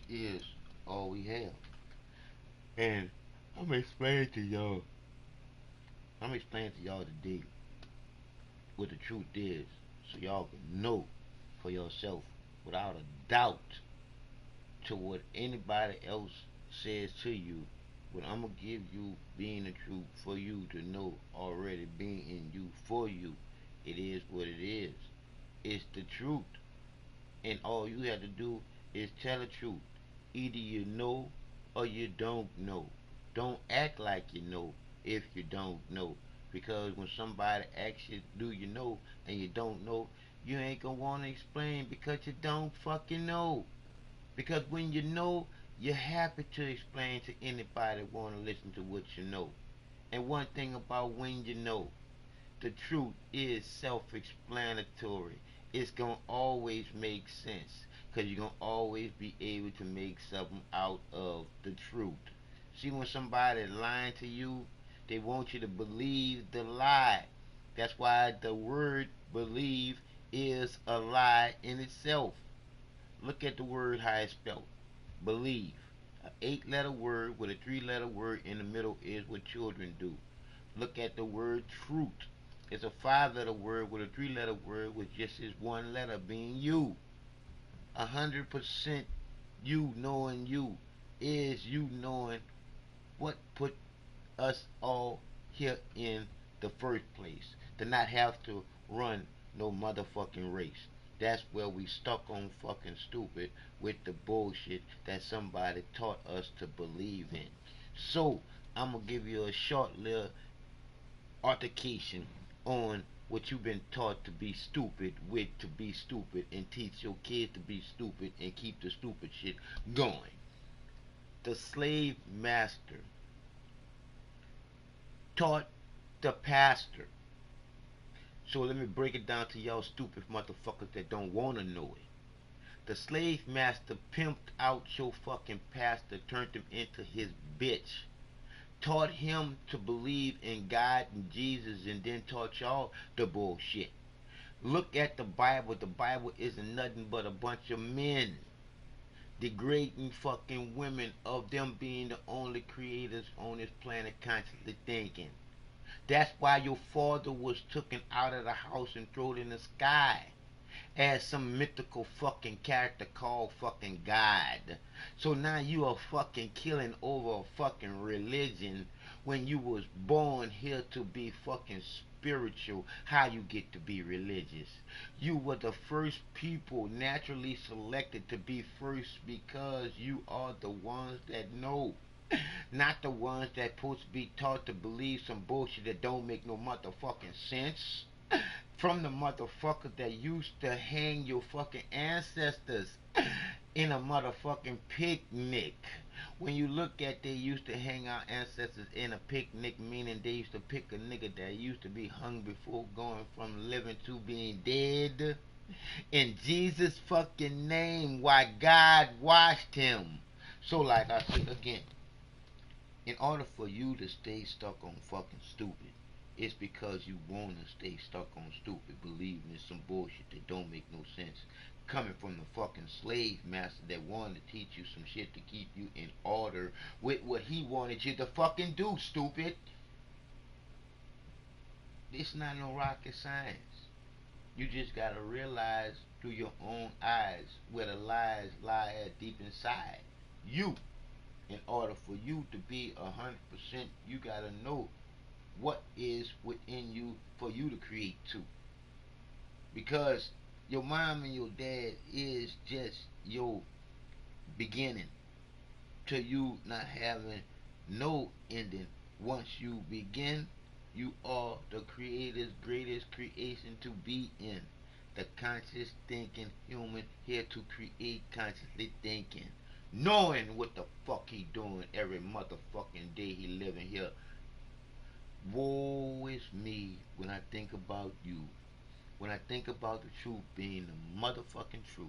is all we have. And I'm explaining to y'all, I'm explaining to y'all today what the truth is so y'all can know for yourself without a doubt to what anybody else says to you. What I'm gonna give you being the truth for you to know already being in you for you. It is what it is. It's the truth. And all you have to do is tell the truth. Either you know or you don't know. Don't act like you know if you don't know. Because when somebody asks you, do you know, and you don't know, you ain't gonna wanna explain because you don't fucking know. Because when you know, you're happy to explain to anybody that wanna listen to what you know. And one thing about when you know, the truth is self-explanatory. It's gonna always make sense because you're gonna always be able to make something out of the truth. See, when somebody lying to you, they want you to believe the lie. That's why the word believe is a lie in itself. Look at the word how it's spelled. Believe. An 8 letter word with a 3 letter word in the middle is what children do. Look at the word truth. It's a 5 letter word with a 3 letter word with just this one letter being you. 100% you knowing you is you knowing what put us all here in the first place. To not have to run no motherfucking race. That's where we stuck on fucking stupid with the bullshit that somebody taught us to believe in. So, I'm gonna give you a short little altercation on what you've been taught to be stupid with to be stupid and teach your kids to be stupid and keep the stupid shit going. The slave master taught the pastor. So let me break it down to y'all stupid motherfuckers that don't wanna know it. The slave master pimped out your fucking pastor, turned him into his bitch, taught him to believe in God and Jesus, and then taught y'all the bullshit. Look at the Bible. The Bible isn't nothing but a bunch of men degrading fucking women of them being the only creators on this planet constantly thinking. That's why your father was taken out of the house and thrown in the sky as some mythical fucking character called fucking God. So now you are fucking killing over a fucking religion when you was born here to be fucking spiritual. How you get to be religious? You were the first people naturally selected to be first because you are the ones that know. Not the ones that supposed to be taught to believe some bullshit that don't make no motherfucking sense from the motherfucker that used to hang your fucking ancestors in a motherfucking picnic. When you look at they used to hang our ancestors in a picnic, meaning they used to pick a nigga that used to be hung before going from living to being dead. In Jesus fucking name, why God washed him. So like I said again, in order for you to stay stuck on fucking stupid, it's because you wanna stay stuck on stupid, believing in some bullshit that don't make no sense. Coming from the fucking slave master that wanted to teach you some shit to keep you in order with what he wanted you to fucking do, stupid. It's not no rocket science. You just gotta realize through your own eyes where the lies lie at deep inside you. In order for you to be 100%, you gotta know what is within you for you to create too. Because your mom and your dad is just your beginning to you not having no ending. Once you begin, you are the creator's greatest creation to be in. The conscious thinking human here to create consciously thinking. Knowing what the fuck he doing every motherfucking day he living here. Woe is me when I think about you. When I think about the truth being the motherfucking truth,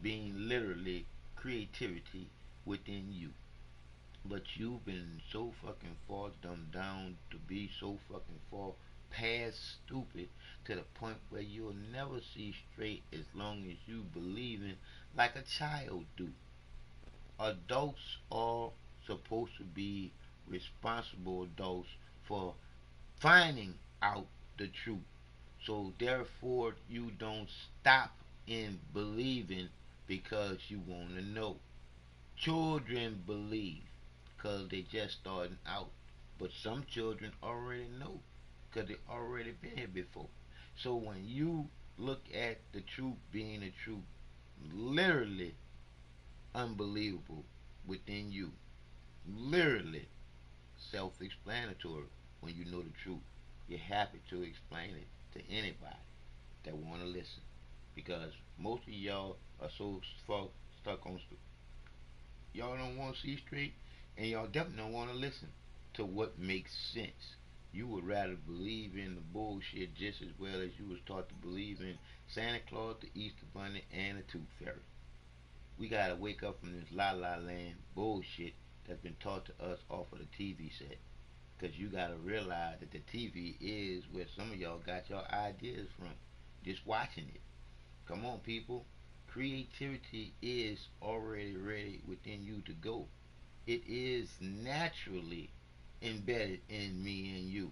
being literally creativity within you. But you've been so fucking far dumbed down to be so fucking far past stupid to the point where you'll never see straight as long as you believe in like a child do. Adults are supposed to be responsible adults for finding out the truth. So therefore, you don't stop in believing because you want to know. Children believe because they just starting out, but some children already know because they already been here before. So when you look at the truth being the truth, literally unbelievable within you, literally self-explanatory when you know the truth. You're happy to explain it to anybody that want to listen because most of y'all are so stuck on y'all don't want to see straight, and y'all definitely don't want to listen to what makes sense. You would rather believe in the bullshit just as well as you was taught to believe in Santa Claus, the Easter Bunny, and the Tooth Fairy. We gotta wake up from this la la land bullshit that's been taught to us off of the TV set. Cause you gotta realize that the TV is where some of y'all got your ideas from. Just watching it. Come on, people. Creativity is already ready within you to go. It is naturally embedded in me and you.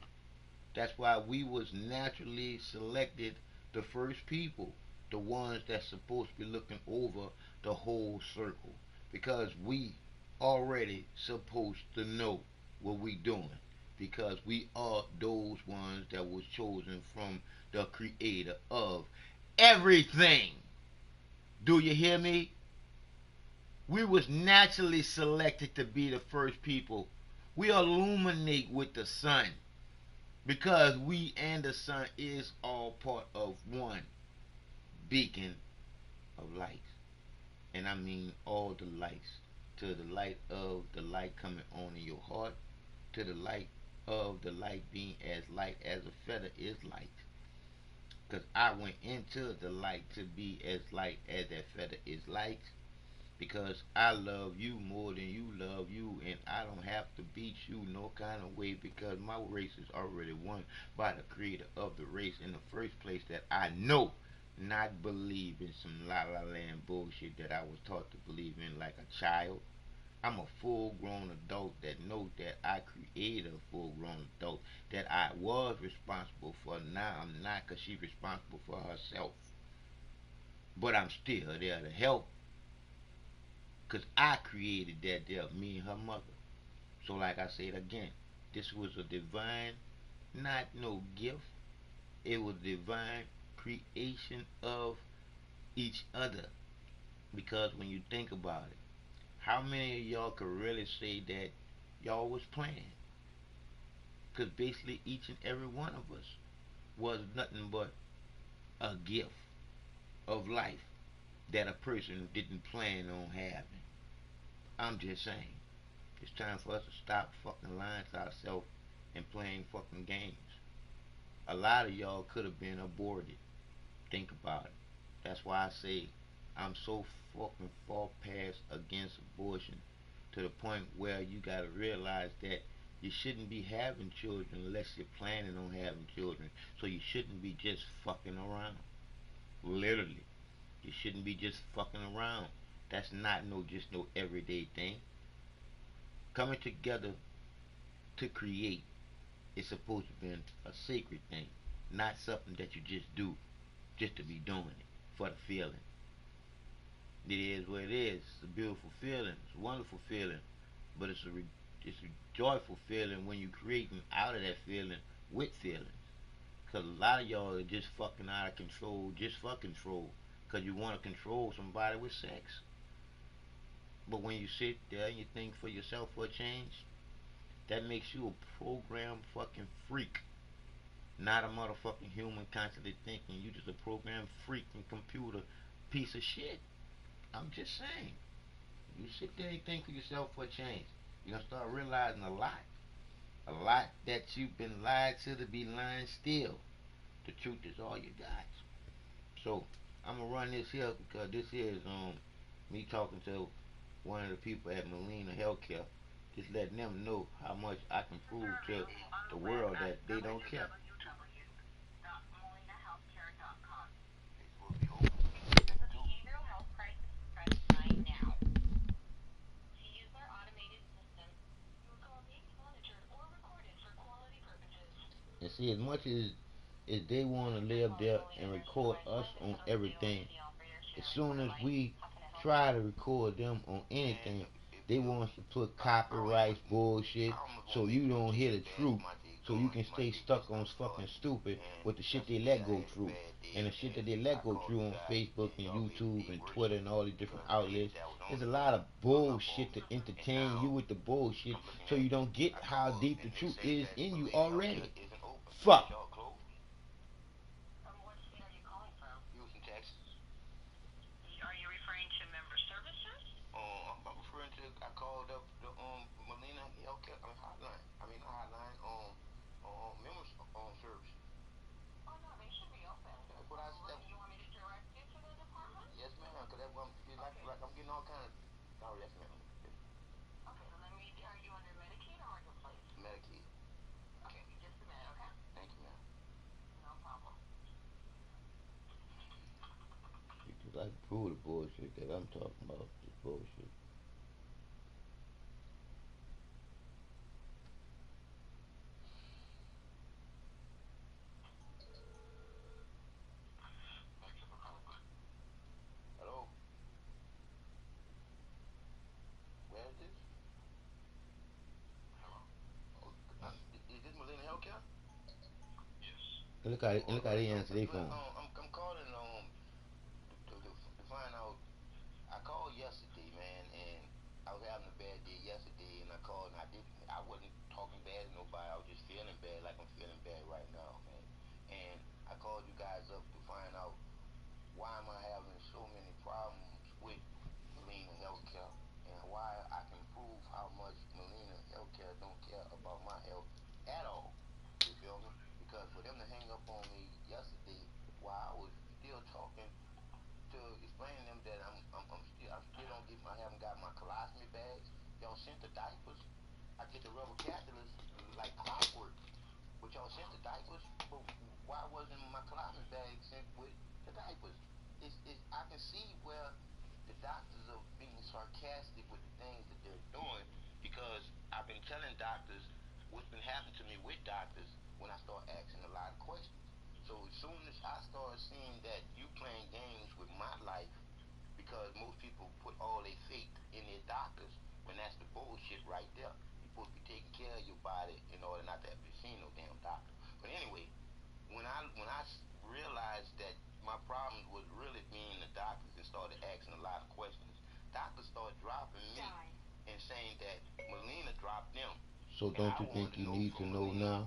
That's why we was naturally selected the first people, the ones that's supposed to be looking over the whole circle, because we already supposed to know what we doing, because we are those ones that was chosen from the creator of everything. Do you hear me? We was naturally selected to be the first people. We illuminate with the sun because we and the sun is all part of one beacon of light. And I mean all the lights. To the light of the light coming on in your heart, to the light of the light being as light as a feather is light. Because I went into the light to be as light as that feather is light. Because I love you more than you love you, and I don't have to beat you no kind of way because my race is already won by the creator of the race in the first place that I know, not believe in some la la land bullshit that I was taught to believe in like a child. I'm a full grown adult that knows that I created a full grown adult that I was responsible for. Now I'm not because she's responsible for herself. But I'm still there to help because I created that there, me and her mother. So, like I said again, this was a divine, not no gift. It was divine creation of each other. Because when you think about it, how many of y'all could really say that y'all was playing? Because basically, each and every one of us was nothing but a gift of life that a person didn't plan on having. I'm just saying. It's time for us to stop fucking lying to ourselves and playing fucking games. A lot of y'all could have been aborted. Think about it. That's why I say I'm so fucking far past against abortion to the point where you gotta realize that you shouldn't be having children unless you're planning on having children. So you shouldn't be just fucking around. Literally. You shouldn't be just fucking around. That's not no just no everyday thing. Coming together to create is supposed to be a sacred thing, not something that you just do just to be doing it for the feeling. It is what it is. It's a beautiful feeling. It's a wonderful feeling, but it's a joyful feeling when you creating out of that feeling with feelings. Cause a lot of y'all are just fucking out of control, just for control. Cause you want to control somebody with sex. But when you sit there and you think for yourself for a change, that makes you a programmed fucking freak. Not a motherfucking human constantly thinking. You just a programmed freaking computer piece of shit. I'm just saying. You sit there and think for yourself for a change. You're gonna start realizing a lot. A lot that you've been lied to be lying still. The truth is all you got. So I'm gonna run this here because this here is me talking to one of the people at Molina Healthcare. Just letting them know how much I can prove to the world that they don't care. see, as much as they want to live there and record us on everything, as soon as we try to record them on anything, they want us to put copyrights, bullshit, so you don't hear the truth, so you can stay stuck on fucking stupid with the shit they let go through. And the shit that they let go through on Facebook and YouTube and Twitter and all these different outlets, there's a lot of bullshit to entertain you with the bullshit, so you don't get how deep the truth is in you already. Fuck. You just like prove the bullshit that I'm talking about. This bullshit. And look how they answer their phone. So don't you think you need to know now?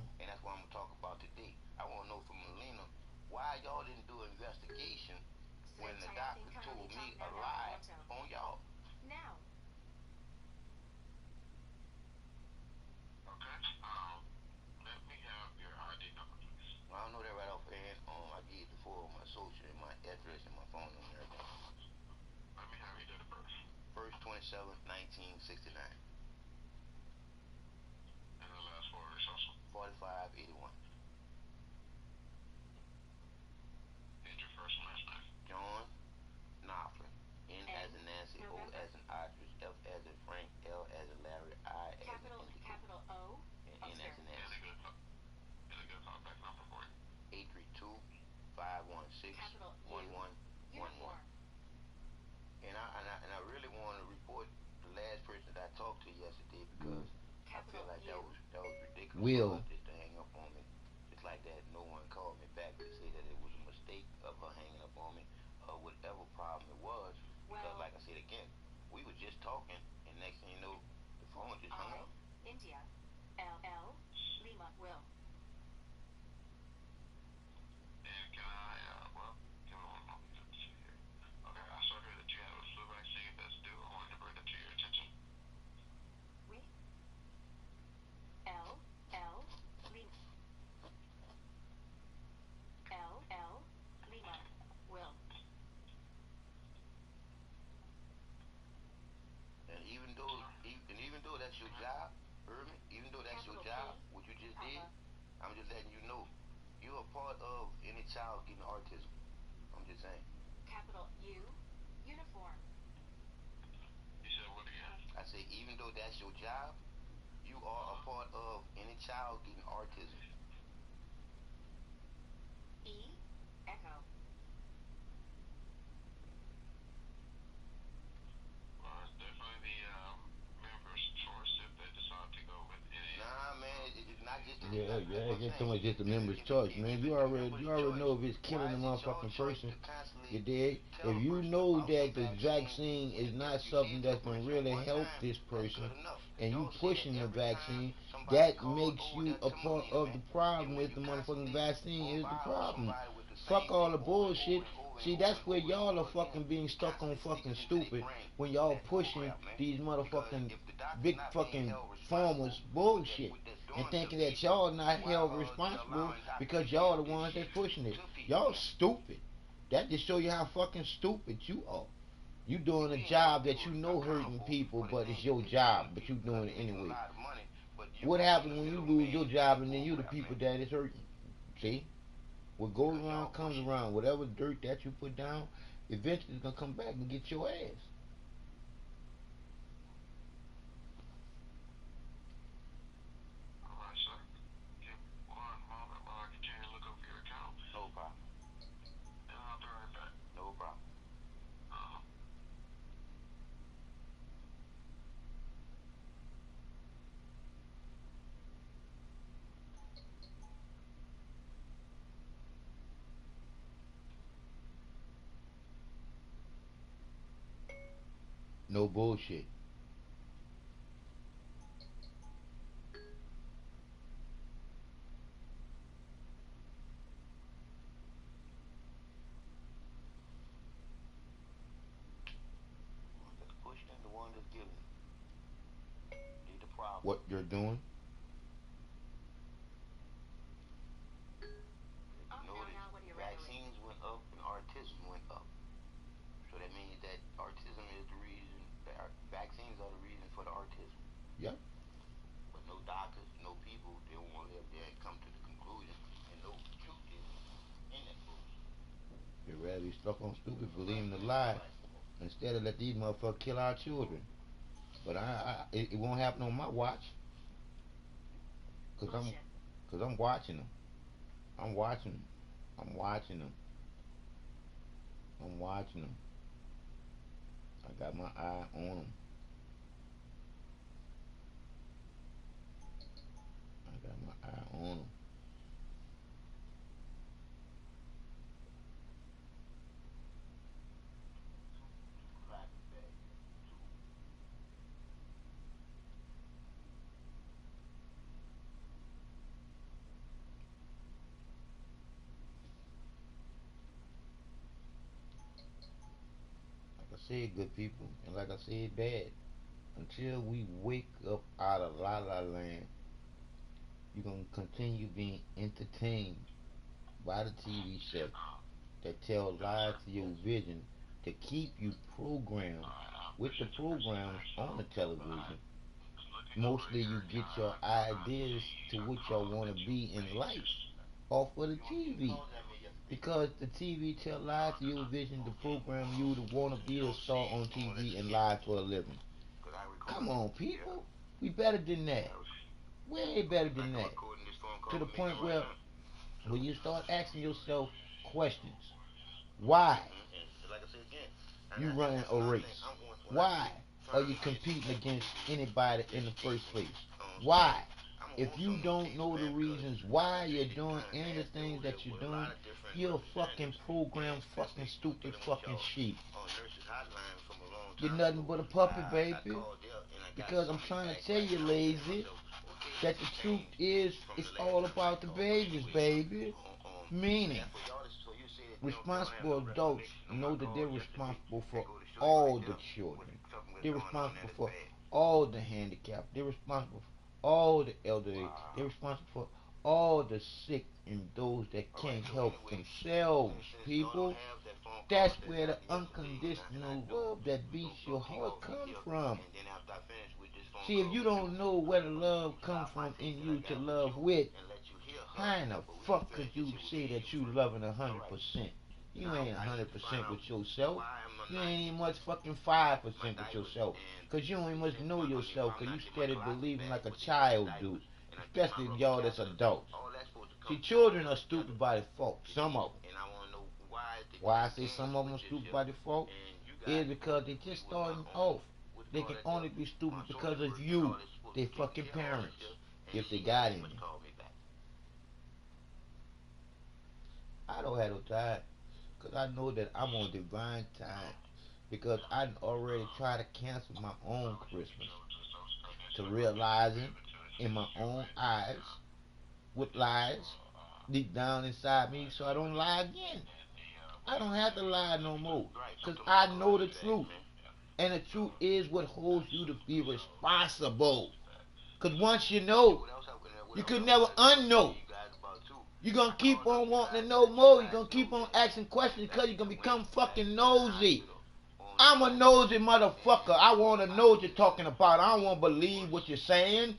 Will. Well, it's definitely the members' choice if they decide to go with any. Nah, man, it's not just the, Yeah, not, yeah, that's yeah. what I'm Just saying. so much just the members' If it, choice, man. if You it's the already, members' you already choice, know if it's why killing the is it your motherfucking choice person. to You constantly dig? tell If a you person know about some that the vaccine? vaccine is If not you say something it to that's a gonna person at really one help time, this that's person, good enough. If and you y'all say it pushing the every time vaccine, somebody that call, makes oh, you that a come on part in, of man. the And problem. when If you the motherfucking constantly vaccine is the bombard problem, somebody with the fuck same all thing the over and over bullshit. and over and See, over that's and where over and y'all are over again, fucking being it stuck on constantly fucking sneaks into their stupid brain when y'all that bull pushing crap, man. these Because motherfucking if the doctor's big not being fucking held responsible farmers with that, bullshit with that's and doing to thinking that people, y'all not why held are they responsible allowing doctors to because y'all give the this ones shit that's pushing it. to people, Y'all man? stupid. That just show you how fucking stupid you are. You See, doing a we ain't held job that people you know hurting accountable people, for the but it's things your that they job, telling but you people because doing it they're making a anyway. lot of money. But you What are being happens the when you lose your middleman in job that and then bull you the crap, people man. that is hurting? See? What goes Because around y'all comes pushing it. around. Whatever dirt that you put down, eventually it's gonna come back and get your ass. All right, sir. Give me 1 moment while I continue to look over your account, No problem. and I'll be right back. No problem. Uh, no bullshit. The one that's pushing it, the one that's giving it. They the problem. What you're doing? If you notice, vaccines went up and autism went up. So that means that autism is the reason, vaccines are the reason for the autism. Yep. But no doctors, no people, they don't want to let that come to the conclusion and no truth is in that bullshit. You'd rather be stuck on stupid, Nobody believing the gives a lie fuck. instead of let these motherfuckers kill our children. But it won't happen on my watch, cause I'm watching them. I'm watching them. I'm watching them. I'm watching them. I got my eye on them. I got my eye on them. Two cracker bags. Two. Like I said, good people, and like I said, bad. Until we wake up out of la la land, you're gonna continue being entertained by the TV sets that tell Yes, lies sir. to your vision to keep you programmed Alright, I with the appreciate the Yes, programs feedback. So, sir. on the Well, television. just looking over yes, Mostly sir. you You get know, your ideas to what y'all want to that you be in made life just off of the you TV. called at me yesterday. Because the TV tell lies to your vision to Okay. program you to want to Since you be a don't star see, on I'm gonna let TV you and hear lie it. for a living. Cause I Come recorded it. on, Yeah. people. We better than that. I was Way better than like I'm that. recording this phone To call the we're making point right where now. when you start asking yourself questions, why And like I said again, you running that's a another thing. race? When I do Why are finally you get into competing against activities anybody with in this the first teaching place? stuff, Why? I'm gonna If want you some of them don't tapes, know the man, because reasons like I why you're said, they doing done any of the nasty things over there that you're with a lot doing, of different you're a fucking representatives, and programmed fucking especially stupid dealing with fucking y'all sheep. on nurses hotline from a long You're time nothing ago. but a puppet, I baby. called there and I got Because I'm some trying to back tell right, you, and I'm saying to lazy, myself, okay, it that has the truth changed is from it's the last all time I about the called, but babies, anyway, baby. Meaning, yeah, for y'all, so you say that y'all don't have responsible no adults recollection of my know that call they're yesterday. responsible That for go to show you right all the there what children. something was They're going on there responsible that's for bad. all the handicapped. They're responsible for all the elderly. They're Wow. responsible for all the sick and those that All right. can't So help anyway, themselves, since y'all don't people. have that phone call That's that where the happened yesterday, and I unconditional do, love that we beats your gonna take heart off from come here, from. and then after I finish with this phone See, if call you with you, don't know where the love come stop my from in tapes that I you to got with love you with, and let you hear her. how in the But we ain't fuck could finished this you here with say me and that you you first. loving a All hundred right. percent? You Now ain't a I need hundred to find percent out with yourself. why am I You not ain't even getting much fucking 5% my with diapers, yourself. and Cause you ain't they much said know I'm yourself. Cause you not getting my steady closet believing back like a with these damn child do. diapers, and I get my Especially rubber y'all that's caps, and adults. all that's supposed to See, children are stupid by default. Some of them. Why I say some of them are stupid by default is because they just starting off. They can only be stupid because of you, they fucking parents, if they got any. I don't have no time because I know that I'm on divine time because I already tried to cancel my own Christmas to realizing in my own eyes with lies deep down inside me so I don't lie again. I don't have to lie no more because I know the truth. And the truth is what holds you to be responsible. Because once you know, you could never unknow. You're going to keep on wanting to know more. You're going to keep on asking questions because you're going to become fucking nosy. I'm a nosy motherfucker. I want to know what you're talking about. I don't want to believe what you're saying.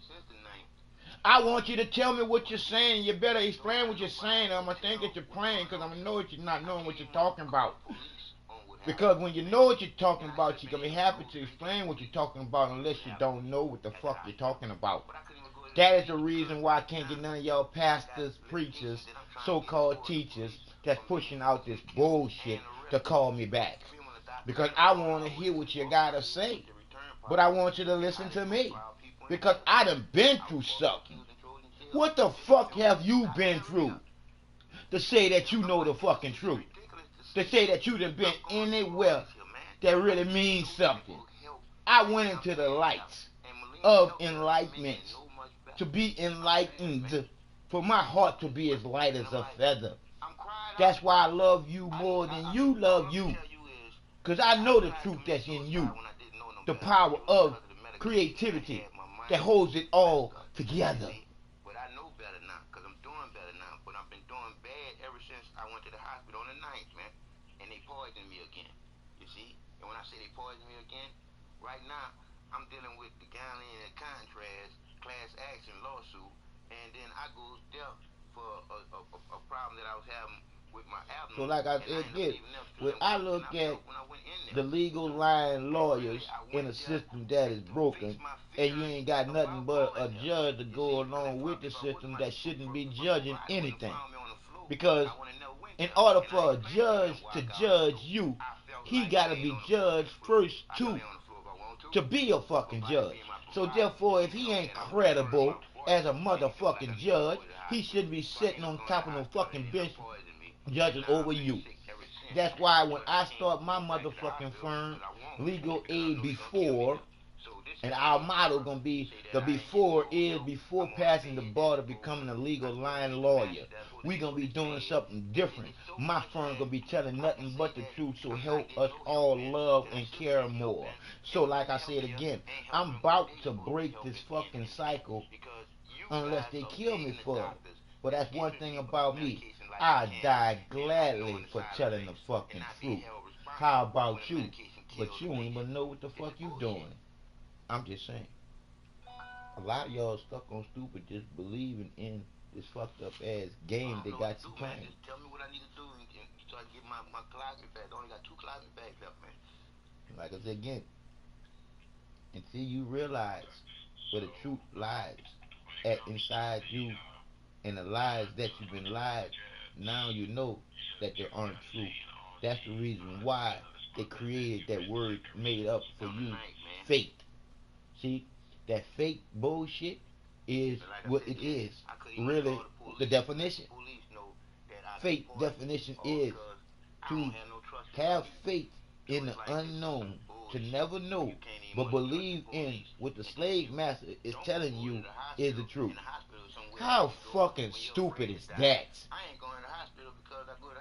I want you to tell me what you're saying. You better explain what you're saying. I'm going to think that you're playing because I'm going to know that you're not knowing what you're talking about. Because when you know what you're talking about, you're going to be happy to explain what you're talking about unless you don't know what the fuck you're talking about. That is the reason why I can't get none of y'all pastors, preachers, so-called teachers that's pushing out this bullshit to call me back. Because I want to hear what you got to say. But I want you to listen to me. Because I done been through something. What the fuck have you been through to say that you know the fucking truth? To say that you done been anywhere that really means something. I went into the lights of enlightenment to be enlightened, for my heart to be as light as a feather. That's why I love you more than you love you. Because I know the truth that's in you. The power of creativity that holds it all together. So like I said again, when I look at the legal line lawyers in a system that is broken, and you ain't got nothing but a judge to go along with the system that shouldn't be judging anything. Because in order for a judge to judge you, he gotta be judged first too, to be a fucking judge. So therefore, if he ain't credible as a motherfucking judge, he shouldn't be sitting on top of no fucking bench judging over you. That's why when I start my motherfucking firm, Legal Aid Before, and our motto gonna be the before is before passing the bar to becoming a legal line lawyer. We gonna be doing something different. My firm gonna be telling nothing but the truth, so help us all love and care more. So like I said again, I'm about to break this fucking cycle unless they kill me for it. But that's one thing about me. I die gladly for telling the fucking truth. How about you? But you don't even know what the fuck you doing. I'm just saying. A lot of y'all stuck on stupid just believing in this fucked up ass game they got you playing. Like I said again, until you realize where the truth lies at inside you and the lies that you've been lied, now you know that they aren't true. That's the reason why they created that word made up for you, faith. See, that fake bullshit is what it is. Really, the definition. Faith definition is to have faith in the unknown, to never know, but believe in what the slave master is telling you is the truth. How fucking stupid is that?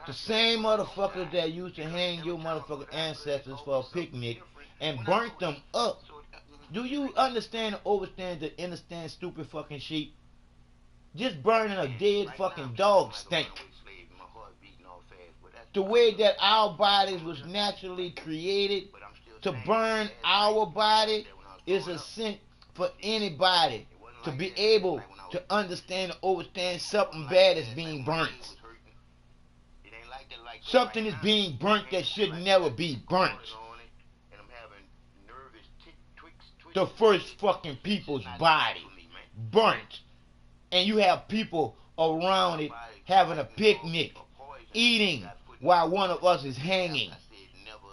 The same motherfuckers that used to hang your motherfucking ancestors for a picnic and burnt them up. Do you understand and understand to understand stupid fucking sheep? Just burning a dead fucking dog stink. The way that our bodies was naturally created to burn our body is a sin for anybody to be able to understand and understand something bad is being burnt. Something is being burnt that should never be burnt. The first fucking people's body burnt. And you have people around it, having a picnic, eating while one of us is hanging,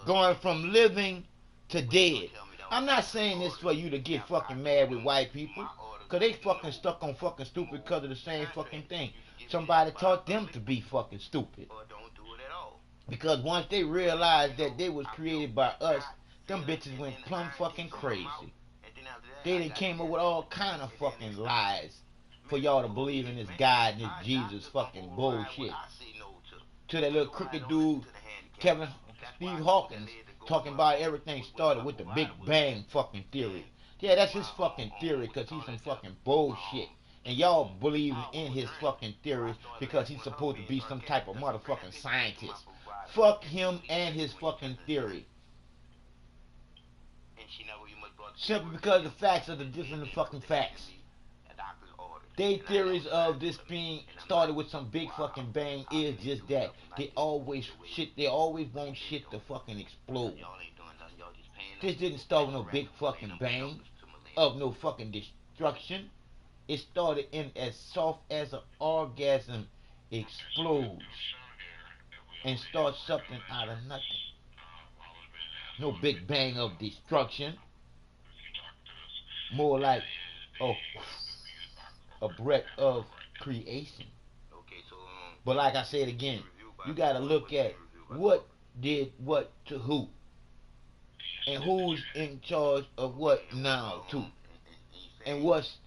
going from living to dead. I'm not saying this for you to get fucking mad with white people, cause they fucking stuck on fucking stupid because of the same fucking thing. Somebody taught them to be fucking stupid. Because once they realized that they was created by us, them bitches went plumb fucking crazy. They done came up with all kind of fucking lies for y'all to believe in this God and this Jesus fucking bullshit. To that little crooked dude, Kevin Steve Hawkins, talking about everything started with the Big Bang fucking theory. Yeah, that's his fucking theory because he's some fucking bullshit. And y'all believe in his fucking theories because he's supposed to be some type of motherfucking scientist. Fuck him and his fucking theory. Simply because the facts are the different fucking facts. They theories of this being started with some big fucking bang is just that. They always want shit to fucking explode. This didn't start with no big fucking bang of no fucking destruction. It started in as soft as an orgasm explodes and starts something out of nothing. No big bang of destruction. More like a, a breath of creation. But like I said again, you gotta look at what did what to who. And who's in charge of what now too. And what's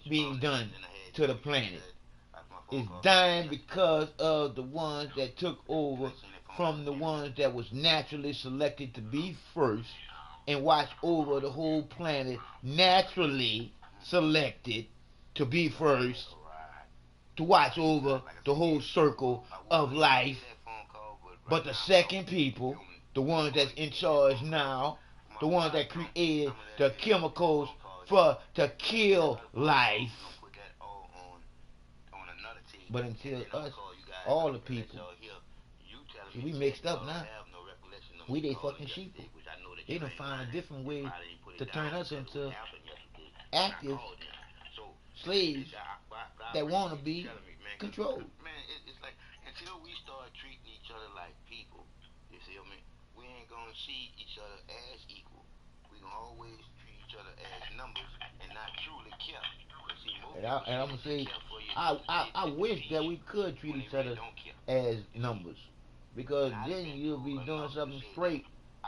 being done to the planet. Is dying because of the ones that took over from the ones that was naturally selected to be first and watch over the whole planet naturally selected to be first to watch over the whole circle of life. But the second people, the ones that's in charge now, the ones that created the chemicals for to kill life. But until us, all the people, see, we mixed up now. We they fucking sheeple. They done find a different way to turn us into active slaves that want to be controlled. And I'm gonna say, I wish that we could treat each other as numbers, because then you'll be doing something straight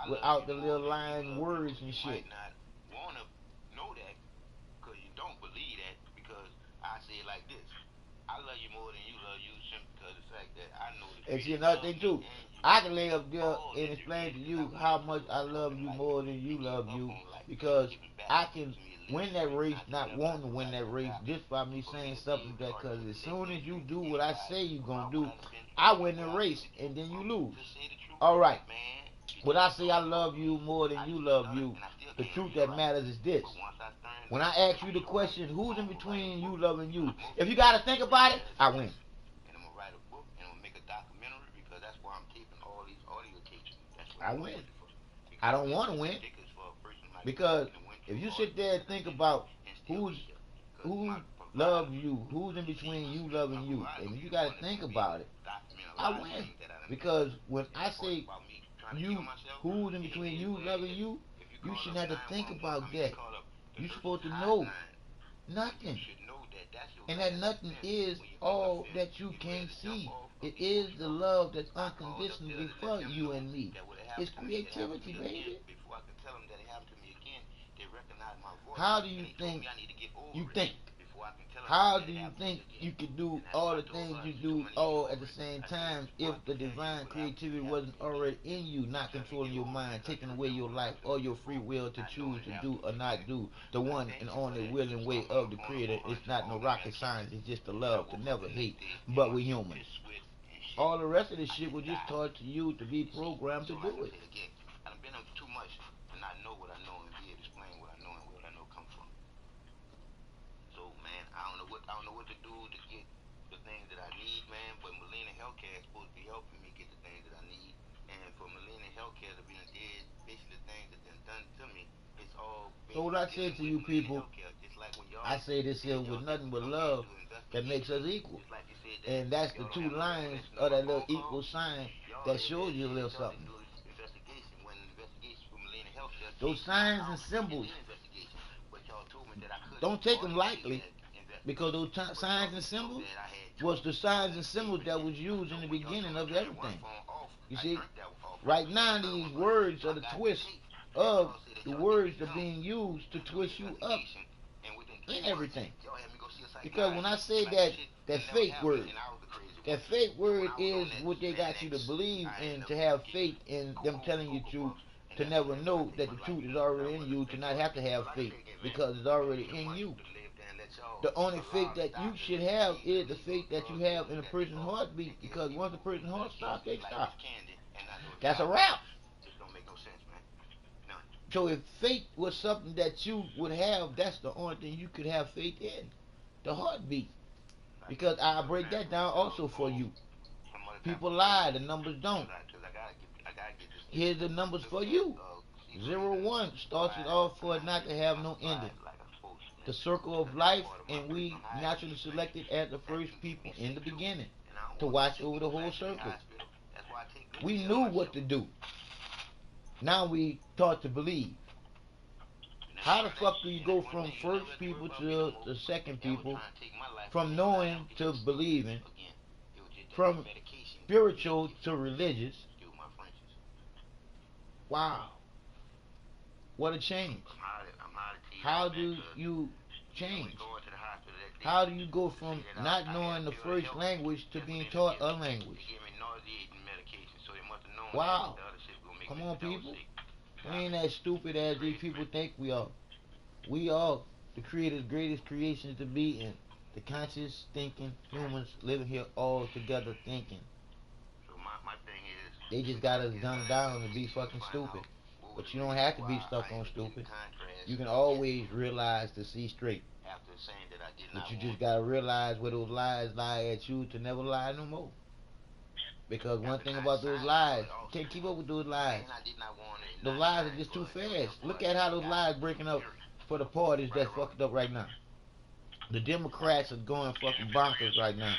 without the little lying words and shit. And see another thing too, I can lay up there and explain to you how much I love you more than you love you, because I can win that race, not wanting to win that race, just by me saying something that, because as soon as you do what I say you gonna do, I win the race and then you lose. All right. When I say I love you more than you love you, the truth that matters is this. When I ask you the question, who's in between you loving you? If you got to think about it, I win. I win. I don't want to win, because if you sit there and think about who loves you, who's in between you loving you, and you got to think about it, I win. Because when I say you, who's in between you loving you, you shouldn't have to think about that. You're supposed to know nothing. And that nothing is all that you can see. It is the love that's unconditionally for you and me. It's creativity, baby. How do you think you think? How do you think you could do all the things you do all at the same time if the divine creativity wasn't already in you, not controlling your mind, taking away your life or your free will to choose to do or not do? The one and only willing way of the creator. It's not no rocket science, it's just the love to never hate. But we're humans. All the rest of this shit was just taught to you to be programmed to do it. So what I say to you people, I say this here with nothing but love. that makes us equal. And that's the two lines of that little equal sign that shows you a little something. Those signs and symbols, don't take them lightly, because those signs and symbols was the signs and symbols that was used in the beginning of everything. You see, right now these words are the twist of the words that are being used to twist you up in everything. Because when I say that fake word, that fake word is what they got you to believe in, to have faith in them telling you truth, to never know that the truth is already in you, to not have to have faith because it's already in you. The only faith that you should have is the faith that you have in a person's heartbeat, because once a person's heart stops, they stop. That's a wrap. So if faith was something that you would have, that's the only thing you could have faith in, the heartbeat. Because I break that down also for you. People lie, the numbers don't. Here's the numbers for you. 0 1 starts it off for it not to have no ending. The circle of life, and we naturally selected as the first people in the beginning to watch over the whole circle. We knew what to do. Now we taught to believe. How the fuck do you go from first people to the second people, from knowing to believing, from spiritual to religious? Wow, what a change. How do you change? How do you go from not knowing the first language to being taught a language? Wow. Come on, people. We ain't as stupid as these people think we are. We are the Creator's greatest creations to be in. The conscious thinking humans living here all together thinking. They just got us dumbed down to be fucking stupid. But you don't have to be stuck on stupid. You can always realize to see straight. But you just gotta realize where those lies lie at you to never lie no more. Because one thing about those lies, you can't keep up with those lies. Those lies are just too fast. Look at how those lies breaking up for the parties that's fucked up right now. The Democrats are going fucking bonkers right now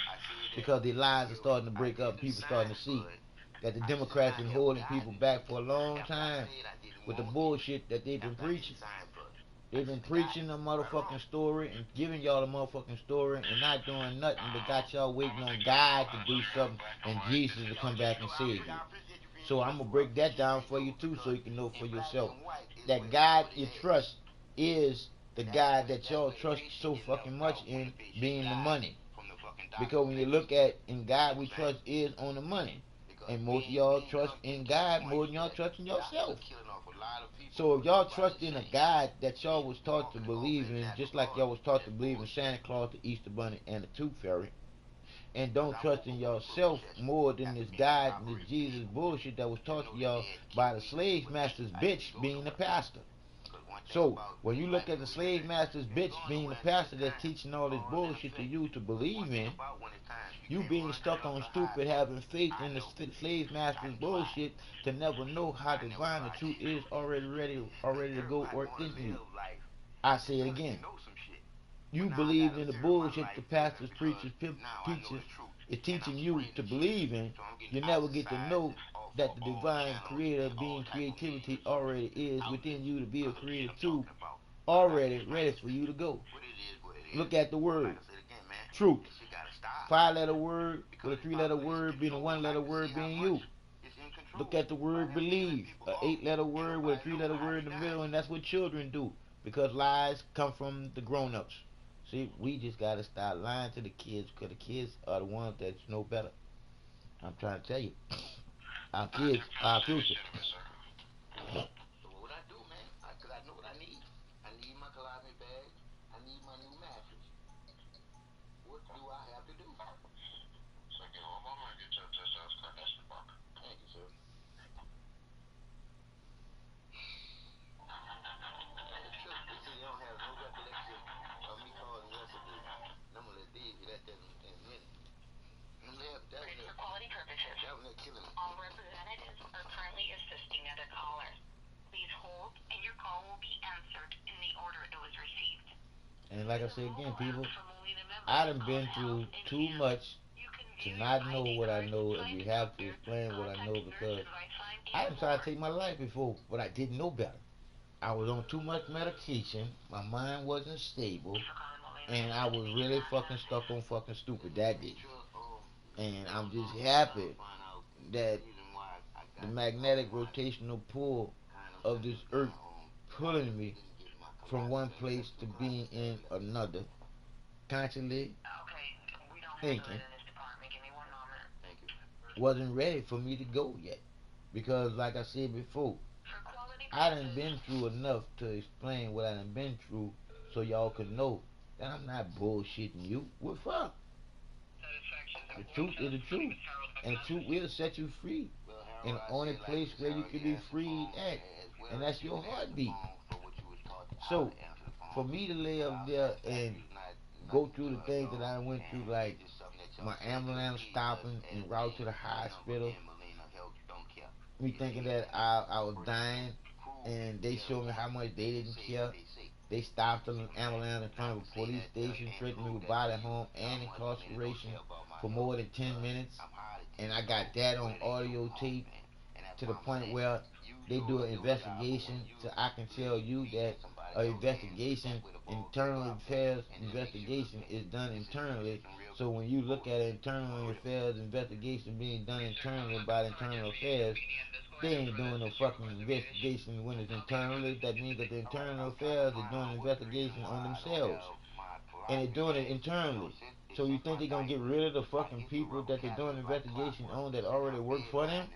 because the lies are starting to break up. People starting to see that the Democrats been holding people back for a long time with the bullshit that they've been preaching. They've been preaching a motherfucking story and giving y'all a motherfucking story and not doing nothing but got y'all waiting on God to do something and Jesus to come back and save you. So I'm gonna break that down for you too, so you can know for yourself that God you trust is the God that y'all trust so fucking much in, being the money. Because when you look at in God we trust is on the money, and most of y'all trust in God more than y'all trust in yourself. So if y'all trust in a God that y'all was taught to believe in, just like y'all was taught to believe in Santa Claus, the Easter Bunny, and the Tooth Fairy, and don't trust in yourself more than this God and this Jesus bullshit that was taught to y'all by the slave master's bitch being the pastor. So when you look at the slave master's bitch being the pastor that's teaching all this bullshit to you to believe in, you being stuck on stupid, having faith in the slave master's bullshit to never know how divine the truth is already to go work in you. I say it again. You believe in the bullshit the pastors, preachers, teachers is teaching you to believe in. You never get to know that the divine creator being creativity already is within you to be a creative too, already ready for you to go. Look at the word truth. 5 letter word with a 3 letter word being a 1 letter word being you. Look at the word believe, a 8 letter word with a 3 letter word in the middle, and that's what children do because lies come from the grown-ups. See, we just gotta start lying to the kids because the kids are the ones that know better. I'm trying to tell you, our kids are our future. And like I said again, people, I done been through too much to not know what I know and be have to explain what I know because I done tried to take my life before, but I didn't know better. I was on too much medication, my mind wasn't stable, and I was really fucking stuck on fucking stupid that day. And I'm just happy that the magnetic rotational pull of this earth pulling me from one place to being in another, constantly thinking, wasn't ready for me to go yet. Because, like I said before, I done been through enough to explain what I done been through so y'all could know that I'm not bullshitting you. What fuck? The truth is the truth. And the truth will set you free. And the only place where you can be freed at, and that's your heartbeat. So, for me to lay up there and go through the things that I went through, like my ambulance stopping en route to the hospital, me thinking that I was dying, and they showed me how much they didn't care. They stopped an ambulance in front of a police station, threatened me with body harm and incarceration for more than 10 minutes. And I got that on audio tape to the point where they do an investigation so I can tell you that an investigation, internal affairs investigation is done internally. So when you look at an internal affairs investigation being done internally by the internal affairs, they ain't doing no fucking investigation when it's internally. That means that the internal affairs is doing an investigation on themselves. And they're doing it internally. So you think they're gonna get rid of the fucking people that they're doing investigation on that already work for them?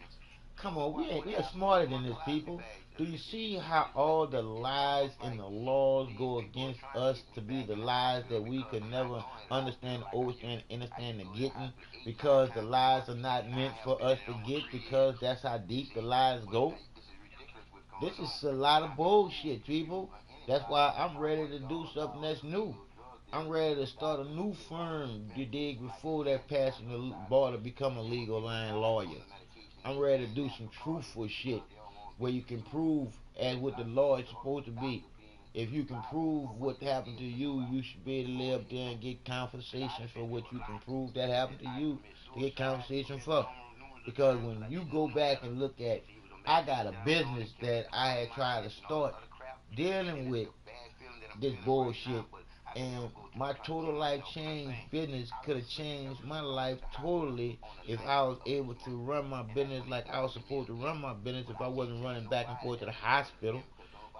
Come on, we are smarter than this, people. Do you see how all the lies and the laws go against us to be the lies that we could never understand, overstand, understand, and getting? Because the lies are not meant for us to get, because that's how deep the lies go. This is a lot of bullshit, people. That's why I'm ready to do something that's new. I'm ready to start a new firm, you dig, before that passing the bar to become a legal line lawyer. I'm ready to do some truthful shit where you can prove as what the law is supposed to be. If you can prove what happened to you, you should be able to lay up there and get compensation for what you can prove that happened to you to get compensation for. Because when you go back and look at, I got a business that I had tried to start dealing with this bullshit, and my total life change business could have changed my life totally if I was able to run my business like I was supposed to run my business, if I wasn't running back and forth to the hospital.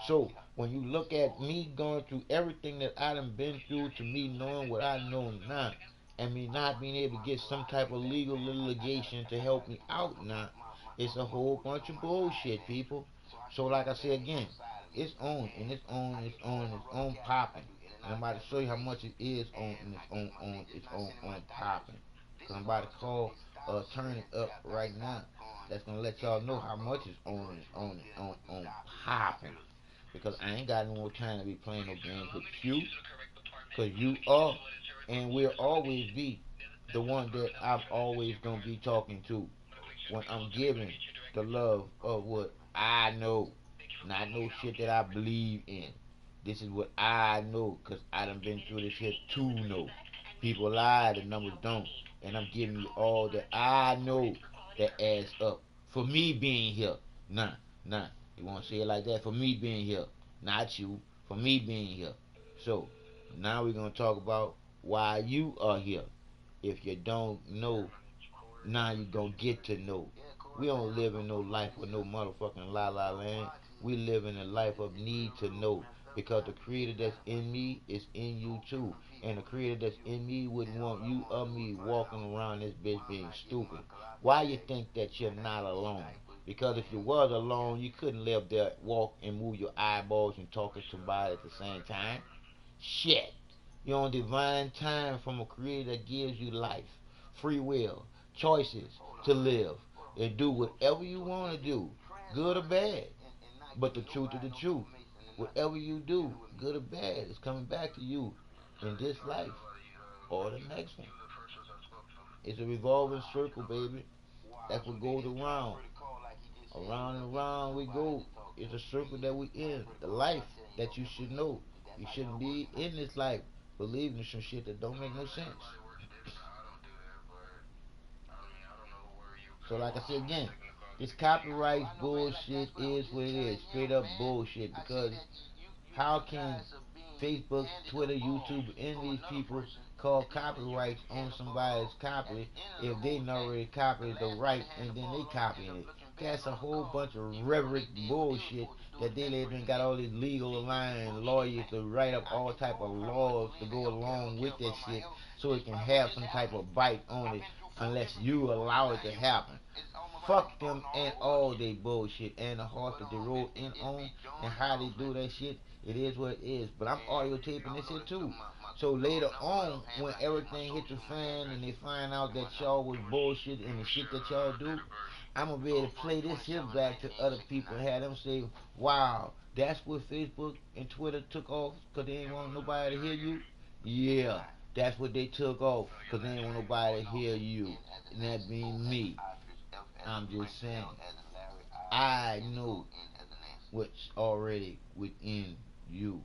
So when you look at me going through everything that I done been through to me knowing what I know now, and me not being able to get some type of legal litigation to help me out now, it's a whole bunch of bullshit, people. So like I said again, it's on and it's on and it's on and it's on popping. And I'm about to show you how much it is on and it's on popping. Cause I'm about to call turn it up right now. That's gonna let y'all know how much it's on and it's on popping. Because I ain't got no more time to be playing no games with you. Cause you are and will always be the one that I'm always gonna be talking to when I'm giving the love of what I know, not no shit that I believe in. This is what I know, cause I done been through this shit to know. People lie, the numbers don't, and I'm giving you all that I know that adds up for me being here. Nah, nah. You want to say it like that? For me being here, not you. For me being here. So now we're gonna talk about why you are here. If you don't know, now you gonna get to know. We don't live in no life of no motherfucking la la land. We live in a life of need to know. Because the creator that's in me is in you too. And the creator that's in me wouldn't want you or me walking around this bitch being stupid. Why you think that you're not alone? Because if you was alone, you couldn't live there, walk and move your eyeballs and talk to somebody at the same time. Shit. You're on divine time from a creator that gives you life, free will, choices to live and do whatever you want to do, good or bad. But the truth is the truth. Whatever you do, good or bad, is coming back to you in this life or the next one. It's a revolving circle, baby. That's what goes around. Around and around we go. It's a circle that we in. The life that you should know. You shouldn't be in this life believing in some shit that don't make no sense. So like I said again, this copyright bullshit is what it is. Straight up bullshit. Because how can Facebook, Twitter, YouTube, and these people call copyrights on somebody's copy if they already copied the right and then they copying it? That's a whole bunch of rhetoric bullshit that they even got all these legal line lawyers to write up all type of laws to go along with that shit so it can have some type of bite on it unless you allow it to happen. Fuck them and all they bullshit and the horse that they roll in on and how they do that shit. It is what it is. But I'm audio taping this shit too. So later on, when everything hit the fan and they find out that y'all was bullshit and the shit that y'all do, I'm gonna be able to play this here back to other people and have them say, "Wow, that's what Facebook and Twitter took off because they didn't want nobody to hear you." Yeah, that's what they took off because they didn't want nobody to hear you, and that being me. I'm just saying, I know what's already within you.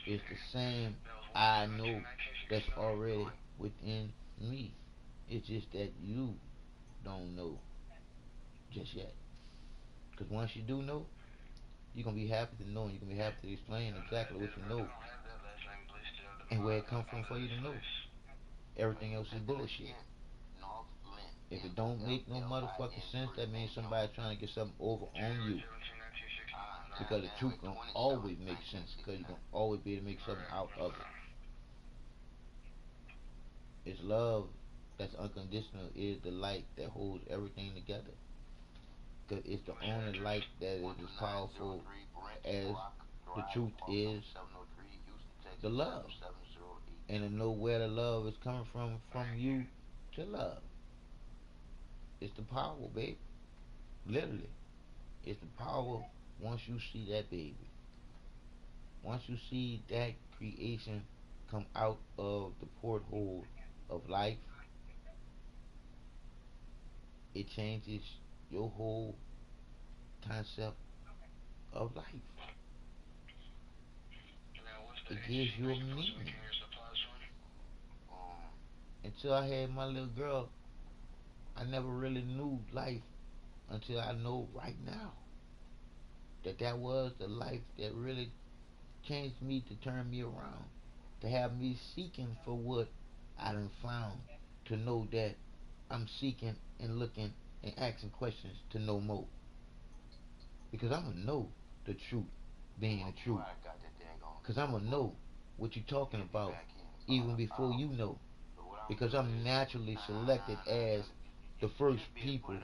It's the same I know that's already within me. It's just that you don't know just yet. Because once you do know, you're going to be happy to know and you're going to be happy to explain exactly what you know and where it come from for you to know. Everything else is bullshit. If it don't make no motherfucking sense, that means somebody trying to get something over on you. Because the truth gonna always make sense. Because you're gonna always be able to make something out of it. It's love that's unconditional is the light that holds everything together. Because it's the only light that is as powerful as the truth is the love. And to know where the love is coming from you to love. It's the power, babe. Literally. It's the power once you see that baby. Once you see that creation come out of the porthole of life, it changes your whole concept of life. It gives you a meaning. Until I had my little girl, I never really knew life until I know right now that that was the life that really changed me to turn me around, to have me seeking for what I done found, to know that I'm seeking and looking and asking questions to know more. Because I'm going to know the truth being the truth. Because I'm going to know what you're talking about even before you know. Because I'm naturally selected as the first people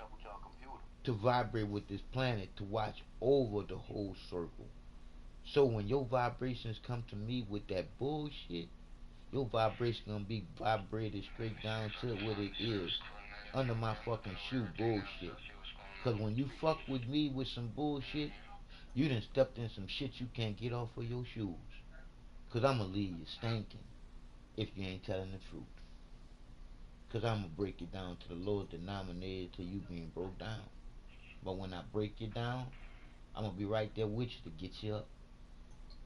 to vibrate with this planet to watch over the whole circle. So when your vibrations come to me with that bullshit, your vibration gonna be vibrated straight down to what it is under my fucking shoe bullshit. Cause when you fuck with me with some bullshit, you done stepped in some shit you can't get off of your shoes. Cause I'ma leave you stinking if you ain't telling the truth. Cause I'ma break you down to the lowest denominator till you being broke down. But when I break you down, I'ma be right there with you to get you up.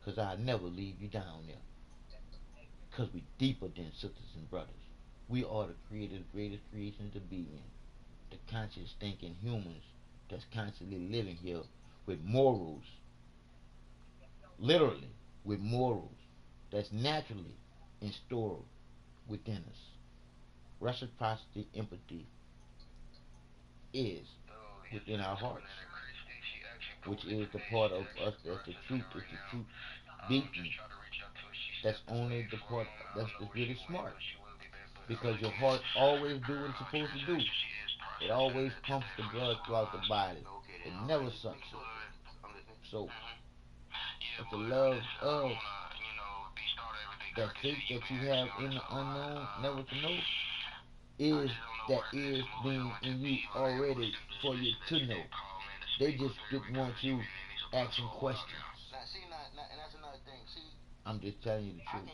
Cause I never leave you down there. Cause we deeper than sisters and brothers. We are the creator's greatest creations to be in. The conscious thinking humans that's constantly living here with morals, literally with morals that's naturally installed within us. Reciprocity, empathy is within our hearts, which is the part of us that's the truth, is the truth beating. That's only the part that's really smart. Because your heart always do what it's supposed to do. It always pumps the blood throughout the body. It never sucks it. So if the love of that faith that you have in the unknown, never to know, is that is being in you already for you to know. They just didn't want you asking questions. I'm just telling you the truth.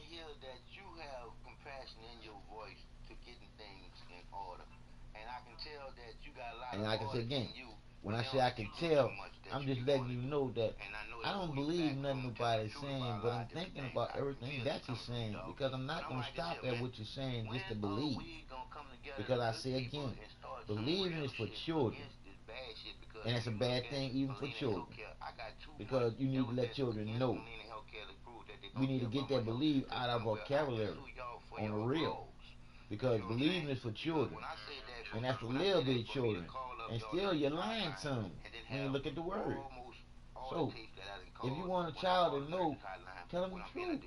And like I said again, when I say I can tell, I'm just letting you know that I don't believe nothing nobody's saying, but I'm thinking about everything that you're saying because I'm not gonna stop at what you're saying just to believe. Because I say again, believing is for children, and it's a bad thing even for children because you need to let children know. We need to get that believe out of our vocabulary on the real because believing is for children, and that's for little bitty children. And still, you're lying to them when you look at the word. So, if you want a child to know, tell them the truth.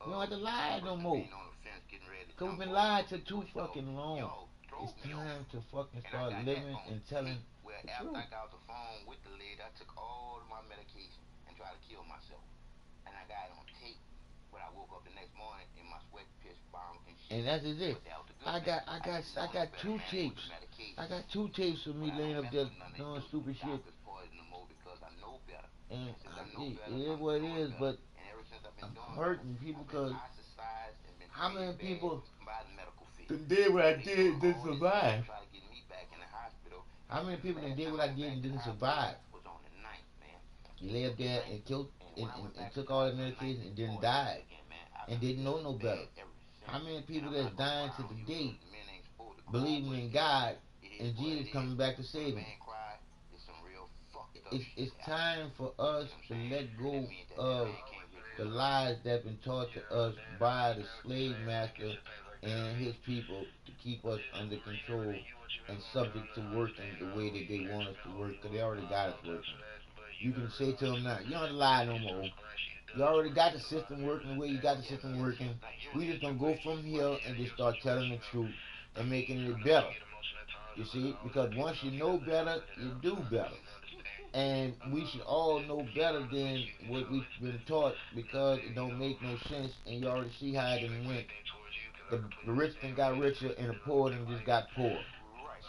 We don't have to lie no more. Because we've been lied to too fucking long. It's time to fucking start living and telling the truth. And that is it. I got two tapes. I got two tapes of me laying up there doing stupid shit. And it is what it is, but I'm hurting people because how many people done did what I did and didn't survive? How many people done did what I did and didn't survive? You lay up there and killed and took all the medication and didn't die and didn't know no better. How many people that's dying to the day believing in God and Jesus coming back to save them? It's time for us to let go of the lies that have been taught to us by the slave master and his people to keep us under control and subject to working the way that they want us to work because they already got us working. You can say to them now, you don't have to lie no more. You already got the system working the way you got the system working. We just gonna go from here and just start telling the truth and making it better. You see, because once you know better, you do better. And we should all know better than what we've been taught because it don't make no sense and you already see how it done went. The rich then got richer and the poor then just got poor.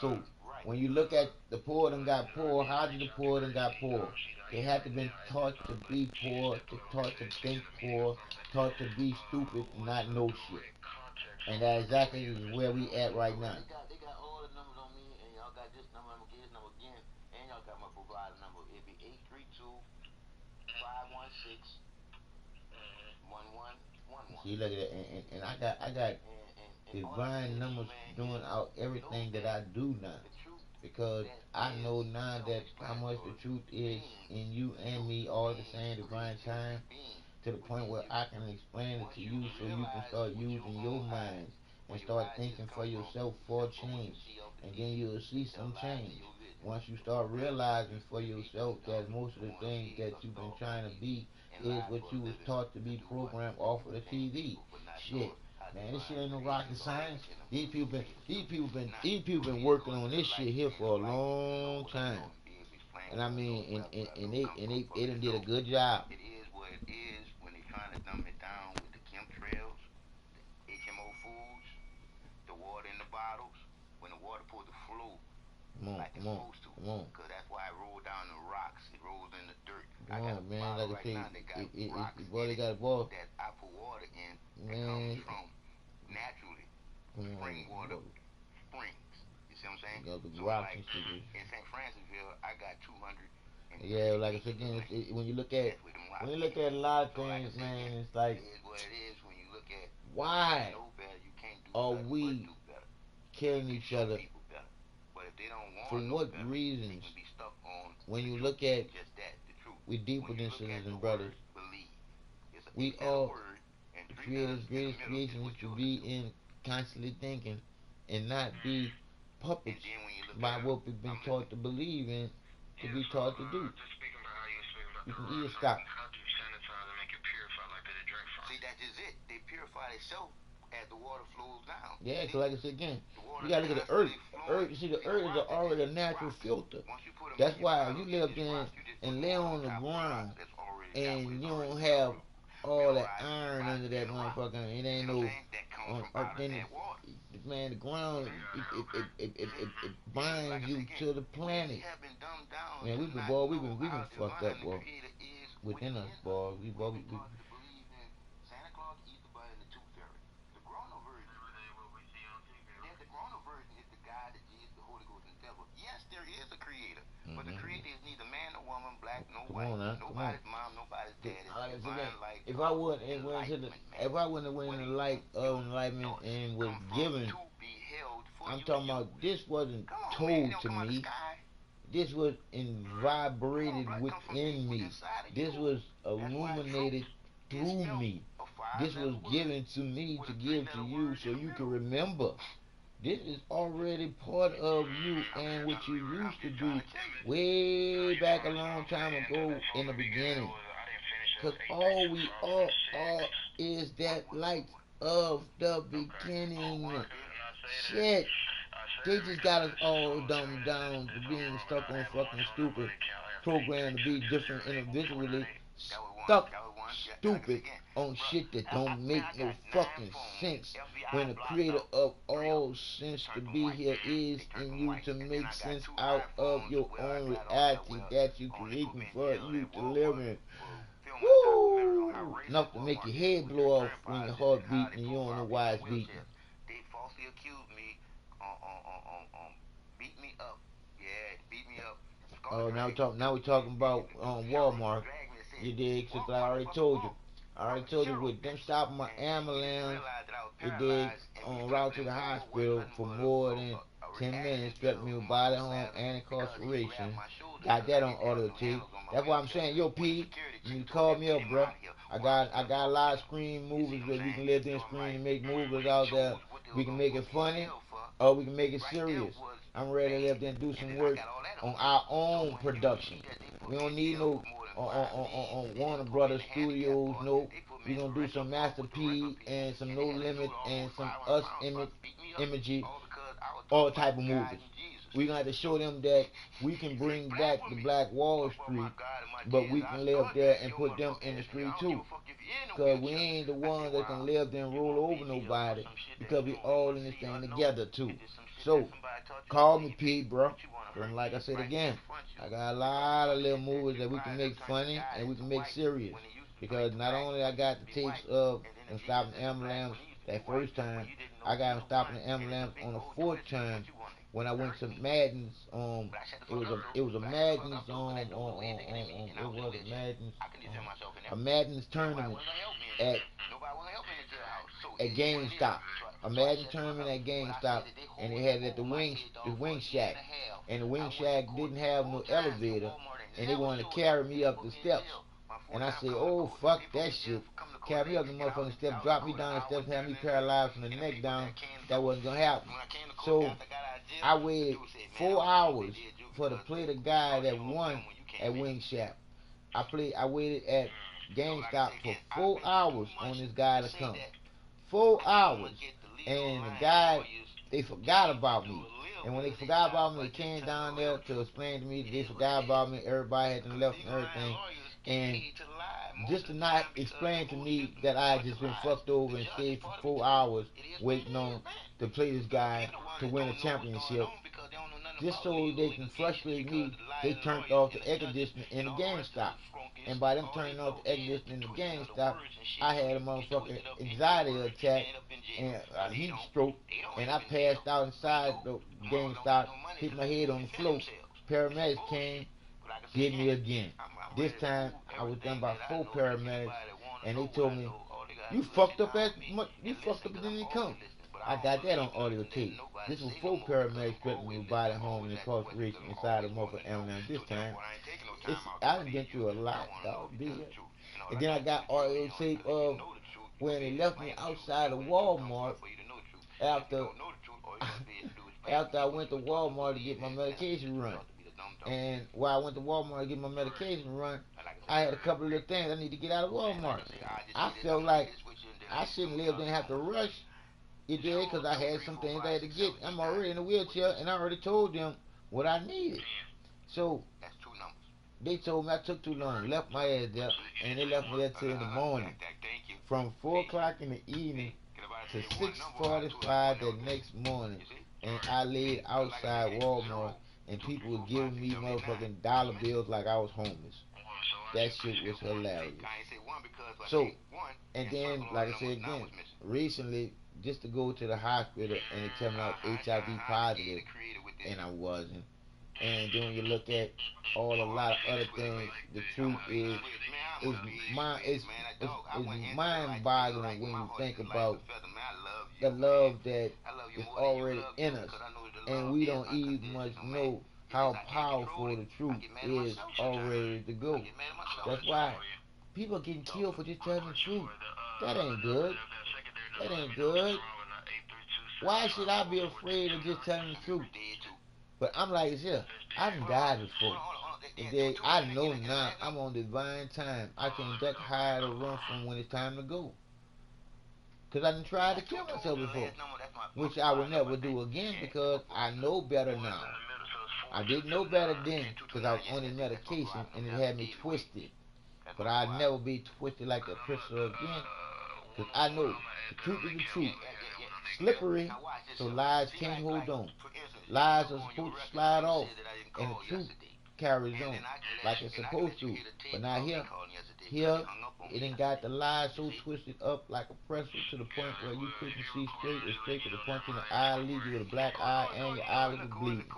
So when you look at the poor then got poor, how did the poor then got poor? They had to been taught to be poor, taught to think poor, taught to be stupid and not know shit. And that exactly is where we at right now. See, look at that, and I got divine numbers doing out everything that I do now because I know now that how much the truth is in you and me all at the same divine time to the point where I can explain it to you so you can start using your minds and start thinking for yourself for change. And then you'll see some change. Once you start realizing for yourself that most of the things that you've been trying to be is what you was taught to be programmed off of the TV. Shit. Man, this shit ain't no rocket science. These people been working on this shit here for a long time. And I mean, they done did a good job. Come on, come on, come on. Come on, man. Like I say, boy, they got a ball. Man, come on, bro. You got the rocks and shit. Yeah, like I said again, when you look at a lot of things, man, it's like, why are we killing each other? For what reasons? When you look at, we deeper than sisters and brothers. We all the Creator's greatest creation is to be in constantly thinking and not be puppets by what we've been taught to believe in, to be taught to do. You can either stop. Yeah, cause like I said again, you gotta look at the earth. Earth, you see, the earth is already a natural filter. That's why if you lay up there and lay on the ground and you don't have all that iron under that motherfucker, it ain't no on earth. Then man, the ground it binds you to the planet. Man, we've been fucked up, boy. Within us, boy. We Come on now, come on. Again, if I wouldn't have went to the, if I wouldn't have went in the light of enlightenment and was given, I'm talking about this wasn't told to me. This was vibrated within me. This was illuminated through me. This was given to me to give to you so you can remember. This is already part of you and what you used to do way back a long time ago in the beginning. Because all we all are is that light of the beginning. Shit. They just got us all dumbed down to being stuck on fucking stupid, programmed to be different individually, stuck stupid on shit that don't make no fucking sense when the creator of all sense to be here is in you to make sense out of your own reality that you creating for you to live in. Woo! Enough to make your head blow off when your heart beating and you don't know why it's beating. Oh, now we talking about Walmart. You dig? Since I already told you. I already told you with them stopping my ambulance, you dig, on route to the hospital for more than 10 minutes, threatened me with body harm and incarceration. Got that on audio tape. That's why I'm saying, yo, P, you need to call me up, bruh. I got a lot of screen movies that we can live in screen and make movies out there. We can make it funny or we can make it serious. I'm ready to live there and do some work on our own production. We don't need no on Warner Brothers Studios. No, we gonna do some Master P and some No Limit and some Us Imagery, all type of movies. We gonna have to show them that we can bring back the Black Wall Street, but we can live there and put them in the street too. Cause we ain't the ones that can live there and roll over nobody. Because we all in this thing together too. So call me P, bro. Cause like I said again, I got a lot of little movies that we can make funny and we can make serious. Because not only I got the tapes of them stopping the ambulance that first time, I got them stopping the ambulance on the fourth time when I went to Madden's. It was a Madden's what was it Madden's a Madden's tournament at GameStop. A Madden tournament at GameStop, and they had it at the Wing Shack, and the Wing Shack didn't have no elevator, and they wanted to carry me up the steps, and I said, oh fuck that shit. Carry me up the motherfucking steps, drop me down the steps, have me paralyzed from the neck down. That wasn't gonna happen. So I waited 4 hours for to play the guy that won at Wing Shack. I waited at GameStop for 4 hours on this guy to come. 4 hours. And the guy, they forgot about me. And when they forgot about me, they came down there to explain to me that they forgot about me. Everybody had left and everything. And just to not explain to me that I had just been fucked over and stayed for 4 hours waiting on to play this guy to win a championship. Just so they can frustrate me, they turned off the air conditioner in the GameStop. And by them turning off the air conditioner in the GameStop, I had a motherfucking anxiety attack and a heat stroke, and I passed out inside the GameStop, hit my head on the floor. Paramedics came, did me again. This time I was done by 4 paramedics, and they told me, "You fucked up as much. You fucked up and didn't come." I got that on audio tape. This was 4 paramedics threatening me with body harm and incarceration inside of motherfucking ambulance. This time, I done been through a lot, dog. And then I got audio tape of when they left me outside of Walmart after after I went to Walmart to get my medication run. And while I went to Walmart to get my medication run, I had a couple of little things I need to get out of Walmart. I felt like I shouldn't live there and have to rush. You did, because I had some things I had to get. I'm already in a wheelchair, and I already told them what I needed. So they told me I took too long, left my ass there, and they left me there till in the morning. From 4 o'clock in the evening to 6:45 the next morning, and I laid outside Walmart, and people was giving me motherfucking dollar bills like I was homeless. That shit was hilarious. So, and then, like I said again, recently, just to go to the hospital and they tell me I was HIV positive, and I wasn't. And then when you look at all a lot of other things, the truth is mind it's mind boggling when you think about the love that is already in us, and we don't even much know how powerful the truth is already to go. That's why people getting killed for just telling the truth. That ain't good. That ain't good. Why should I be afraid of just telling the truth? But I'm like, yeah, I done died before. And then I know now I'm on divine time. I can duck, hide, or run from when it's time to go. Because I done tried to kill myself before. Which I will never do again because I know better now. I didn't know better then because I was on the medication and it had me twisted. But I'll never be twisted like that pistol again because I know the truth is the truth. Slippery, so lies can't hold on. Lies are supposed to slide off, and the truth carries on like it's supposed to. But not here. Here, it ain't got the lies so twisted up like a pretzel to the point where you couldn't see straight or straight with a punch in the eye, leave you with a black eye, and your eyelids are bleeding. I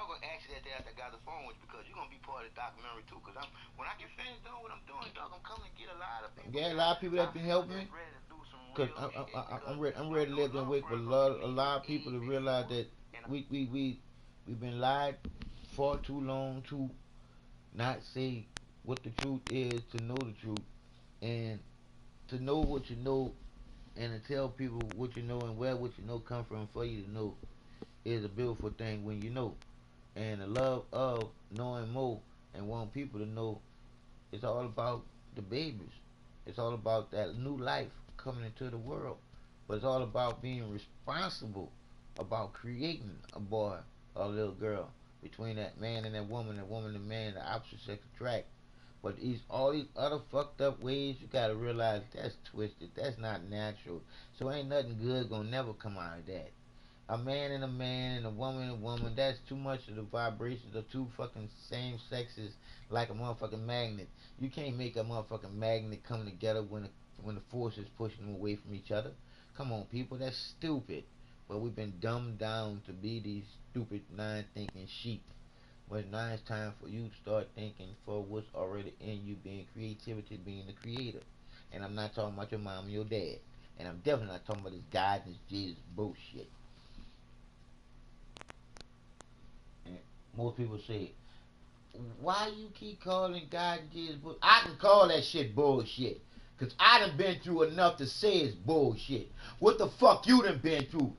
was gonna ask you that after I got the phone with you because you're gonna be part of the documentary too. Cause when I get finished doing what I'm doing, dog, I'm coming to get a lot of people. Yeah, a lot of people that been helping me. Cause I'm ready to live and wait for a lot of people to realize that we've been lied far too long to not say what the truth is, to know the truth, and to know what you know, and to tell people what you know and where what you know come from for you to know is a beautiful thing when you know. And the love of knowing more and wanting people to know, it's all about the babies. It's all about that new life coming into the world. But it's all about being responsible about creating a boy or a little girl between that man and that woman and man, the opposite sex attract. But all these other fucked up ways, you gotta realize that's twisted. That's not natural. So ain't nothing good gonna never come out of that. A man and a man and a woman and a woman, that's too much of the vibrations of two fucking same sexes like a motherfucking magnet. You can't make a motherfucking magnet come together when the force is pushing them away from each other. Come on, people, that's stupid. But we've been dumbed down to be these stupid, non-thinking sheep. But now it's time for you to start thinking for what's already in you, being creativity, being the creator. And I'm not talking about your mom and your dad. And I'm definitely not talking about this God and this Jesus bullshit. And most people say, why you keep calling God and Jesus bullshit? I can call that shit bullshit. Because I done been through enough to say it's bullshit. What the fuck you done been through?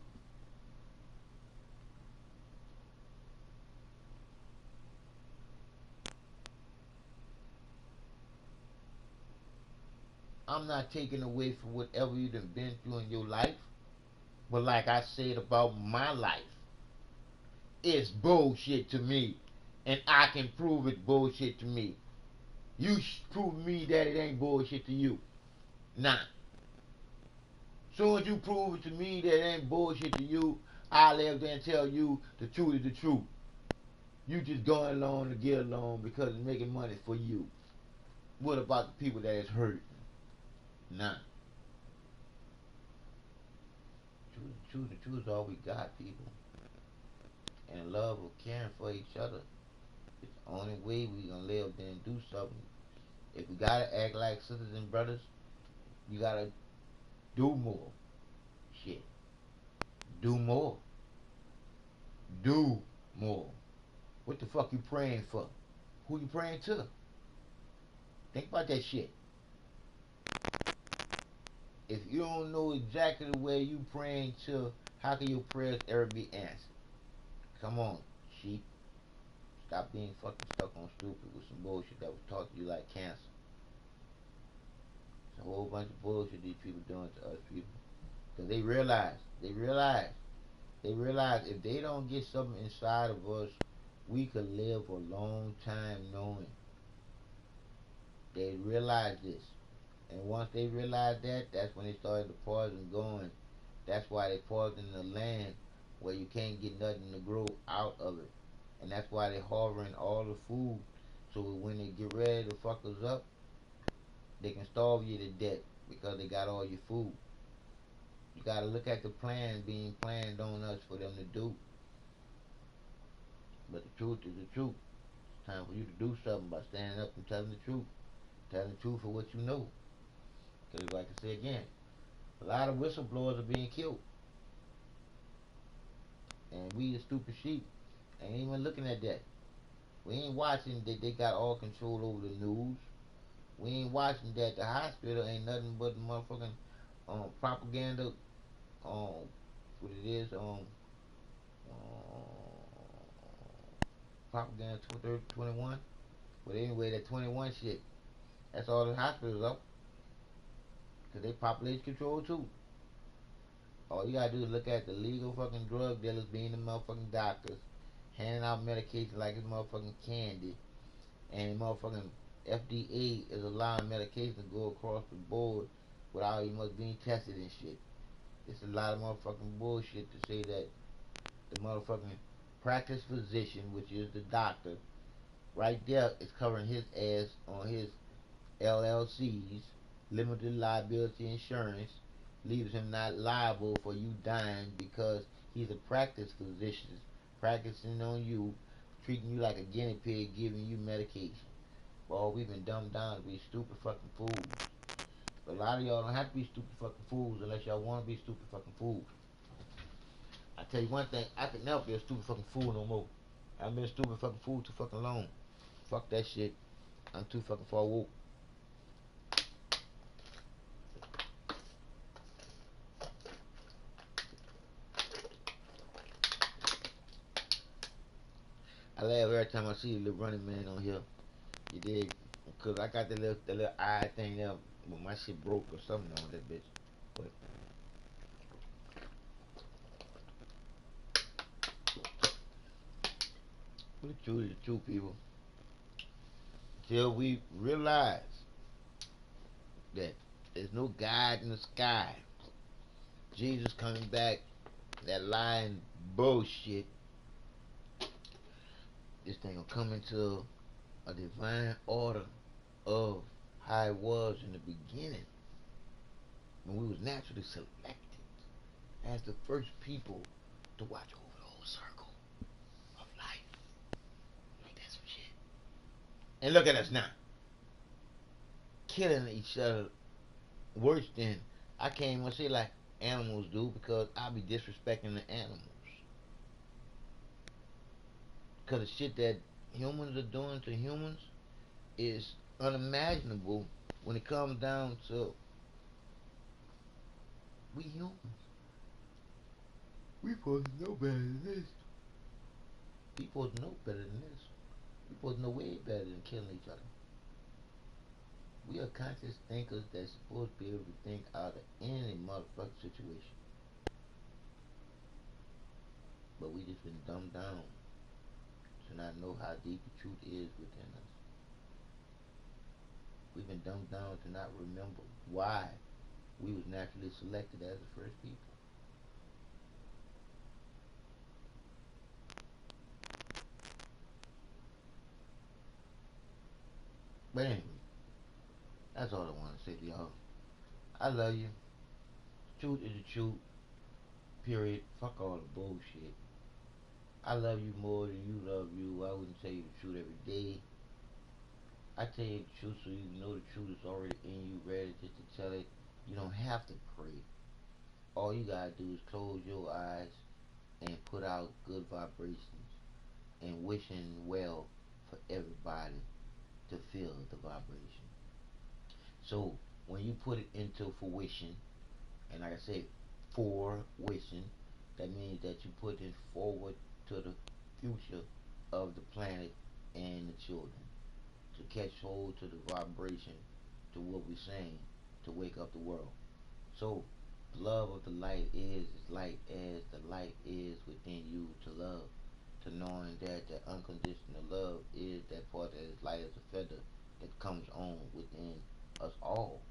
I'm not taking away from whatever you done been through in your life. But like I said about my life, it's bullshit to me. And I can prove it bullshit to me. You prove me that it ain't bullshit to you. Nah. Soon as you prove it to me that it ain't bullshit to you, I'll live there and tell you the truth is the truth. You just going along to get along because it's making money for you. What about the people that is hurt? Nah. The truth is all we got, people. And love or caring for each other. It's the only way we gonna live there and do something. If we gotta act like sisters and brothers, you gotta do more. Shit. Do more. Do more. What the fuck you praying for? Who you praying to? Think about that shit. If you don't know exactly where you praying to, how can your prayers ever be answered? Come on, sheep. Stop being fucking stuck on stupid with some bullshit that was taught to you like cancer. It's a whole bunch of bullshit these people doing to us people. Because they realize if they don't get something inside of us, we could live a long time knowing. They realize this. And once they realize that, that's when they started the poison going. That's why they poison the land where you can't get nothing to grow out of it. And that's why they harboring all the food. So when they get ready to fuck us up, they can starve you to death because they got all your food. You gotta look at the plan being planned on us for them to do. But the truth is the truth. It's time for you to do something by standing up and telling the truth. Telling the truth for what you know. Because, like I say again, a lot of whistleblowers are being killed. And we, the stupid sheep, ain't even looking at that. We ain't watching that they got all control over the news. We ain't watching that the hospital ain't nothing but motherfucking propaganda. What it is? Propaganda 21. But anyway, that 21 shit. That's all the hospitals up. Cause they population control too. All you gotta do is look at the legal fucking drug dealers being the motherfucking doctors, handing out medication like it's motherfucking candy, and the motherfucking FDA is allowing medication to go across the board without even much being tested and shit. It's a lot of motherfucking bullshit to say that the motherfucking practice physician, which is the doctor, right there is covering his ass on his LLCs, limited liability insurance, leaves him not liable for you dying because he's a practice physician practicing on you, treating you like a guinea pig, giving you medication. Well, we've been dumbed down to be stupid fucking fools. A lot of y'all don't have to be stupid fucking fools unless y'all want to be stupid fucking fools. I tell you one thing, I could never be a stupid fucking fool no more. I've been a stupid fucking fool too fucking long. Fuck that shit. I'm too fucking far woke. I laugh every time I see the little running man on here. You dig? Cause I got the little eye thing there when my shit broke or something on that bitch. But the truth is the truth, people. Till we realize that there's no God in the sky. Jesus coming back, that lying bullshit. This thing will come into a divine order of how it was in the beginning when we was naturally selected as the first people to watch over the whole circle of life. Like that some shit. And look at us now, killing each other worse than I can't even say like animals do because I be disrespecting the animals. Because the shit that humans are doing to humans is unimaginable when it comes down to we humans. We supposed to know better than this. We supposed to know better than this. We supposed to know way better than killing each other. We are conscious thinkers that's supposed to be able to think out of any motherfucking situation. But we just been dumbed down to not know how deep the truth is within us. We've been dumbed down to not remember why we was naturally selected as the first people. But anyway, that's all I want to say to y'all. I love you. Truth is the truth. Period. Fuck all the bullshit. I love you more than you love you. I wouldn't tell you the truth every day. I tell you the truth so you know the truth is already in you, ready just to tell it. You don't have to pray. All you gotta do is close your eyes and put out good vibrations and wishing well for everybody to feel the vibration. So when you put it into fruition, and like I said, for wishing, that means that you put it forward to the future of the planet and the children to catch hold to the vibration to what we're saying to wake up the world. So the love of the light is as light as the light is within you to love. To knowing that that unconditional love is that part that is light as a feather that comes on within us all.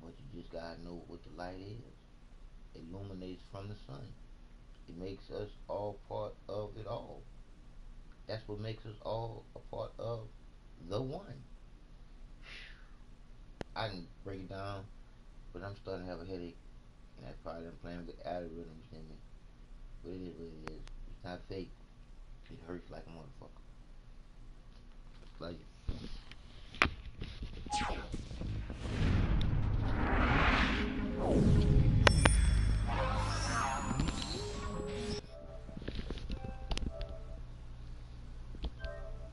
But you just gotta know what the light is. It illuminates from the sun. It makes us all part of it all. That's what makes us all a part of the one. I can break it down, but I'm starting to have a headache, and that's probably them playing with algorithms in me. But it is what it is. It's not fake. It hurts like a motherfucker. Like